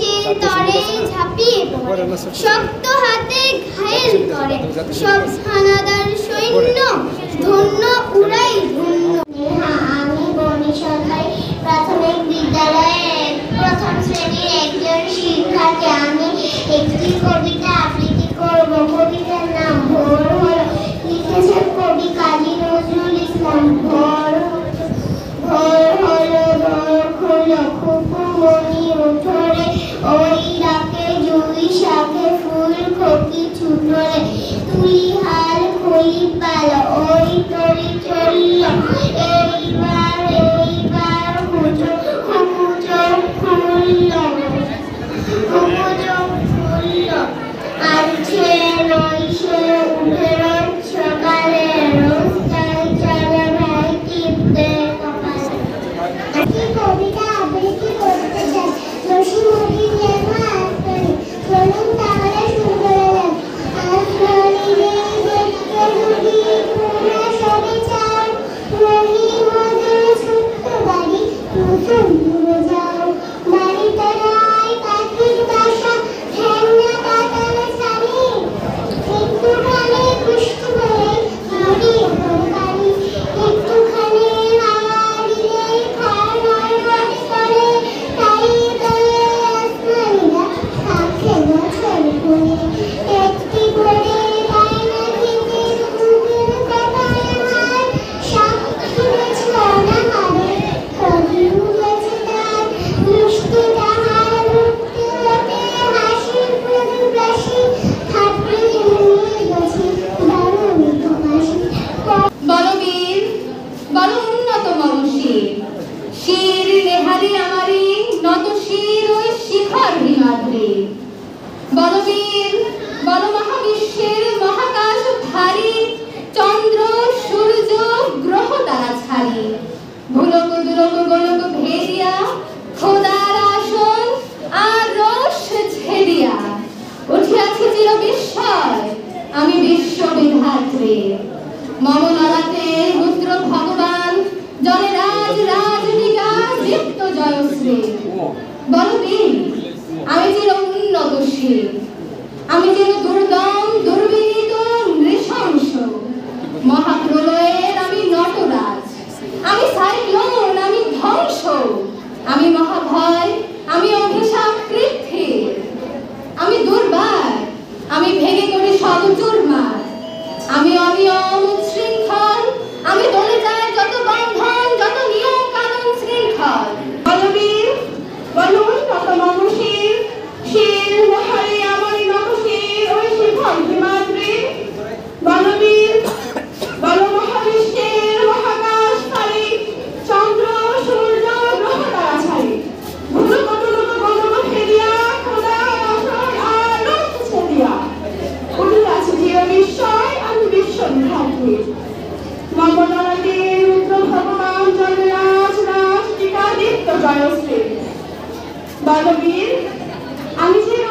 কঠিন তরে ঝাঁপিয়ে পড়ে, শক্ত হাতে ঘায়েল করে সব হানাদার সৈন্য, ধন্য উড়াই ধন্য। আমি বনি সরকারি প্রাথমিক বিদ্যালয়ের প্রথম শ্রেণীর একজন শিক্ষার্থী। আমি একটি কবিতা আবৃত্তি করব। কবিতার নাম ভোর হলো, লিখেছেন কবি কাজী নজরুল ইসলাম। ভোর হলো, ভোর হলো, খুকুমনি উঠোরে, ওই ডাকে জুই শাকে ফুল খোকি ছুটরে, তুলি হাল খুলি পাল, ওই তরি চলল, এইবার হুজুর খুকু চোখ খুলল, আর সে নয় সে উঠে রোজ সকালে, রোজ তাই চলে ভাই টিপতে কপালে। কি কবিতা আবৃত্তি করতে চাই, রসিমুদ্দিন যেন আসবেন, চলুন তাহলে শুরু করে দেন। আসমানি দেখতে যদি তোমরা সবে চাও, রহিমদের ছোট্ট বাড়ি নতুন দূরে যাও। বাড়িতে নয় কাঠের বাসা, ঠ্যাংনা কাটালে শাড়ি, একটুখানি বৃষ্টি হলেই নড়িয়ে পড়ে বাড়ি, একটুখানি হাওয়া দিলেই ঘর নড়বড়ে করে, তাই বলে আসমানিরা থাকে বছর ঘুরে। একটি করে বায়না থেকে ঘুমের কথায় আমার সাক্ষী গেছে অনাহারে, কবি উঠেছে তার মিষ্টি তাহার মুক্তি লোকে, হাসির প্রদীপরাশি থাকতে নিয়ে গেছে বড় মিঠবাসী। বলো বীর, বলো উন্নত মমশির, শির নেহারি আমারি নত শির ওই শিখর হিমাদ্রি। বলো বীর, বলো মহাবিশ্বের মহাকাশ ভারী, চন্দ্র সূর্য গ্রহ তারা ছাড়ি, ভুলক দুলক গোলক ভেদিয়া, খোদার আসন আর রোষ ছেদিয়া, উঠিয়াছি চির বিস্ময় আমি বিশ্ববিধাত্রী। মম ললাটে রুদ্র ভগবান, জনে রাজ রাজনিকা দীপ্ত জয়শ্রী। বল বীর, আমি চির উন্নতশীল, আমি চির দুর্দম দুর্বিনীত নৃশংস, মহাপ্রলয়ের আমি নটরাজ, আমি সাইক্লোন, আমি ধ্বংস, আমি মহাভয়, আমি অভিশাপ কৃত্তির, আমি দুর্বার, আমি ভেঙে করি সব চুরমার, আমি অনিয়ম উচ্ছৃঙ্খল, আমি দলে যায় যত বন্ধন, যত নিয়ম কানুন শৃঙ্খল। বলো বীর, বলো উন্নত মমশির, শির নেহারি আমারি নত শির ওই শিখর হিমাদ্রি। বলো বীর, বলো মহাবিশ্বের মহাকাশ ভারী, চন্দ্র সূর্য গ্রহ তারা ছাড়ি, ভুলক টুলক গোলক ফেরিয়া, খোদার আসন আর রোজ ছেদিয়া, উঠিয়াছে চির বিস্ময় আমি বিশ্ববিধাত্রী। মম ললাটে রুদ্র ভগবান, জনে রাজ রাজনিকা দীপ্ত জয়শ্রী। বলো বীর, আমি চির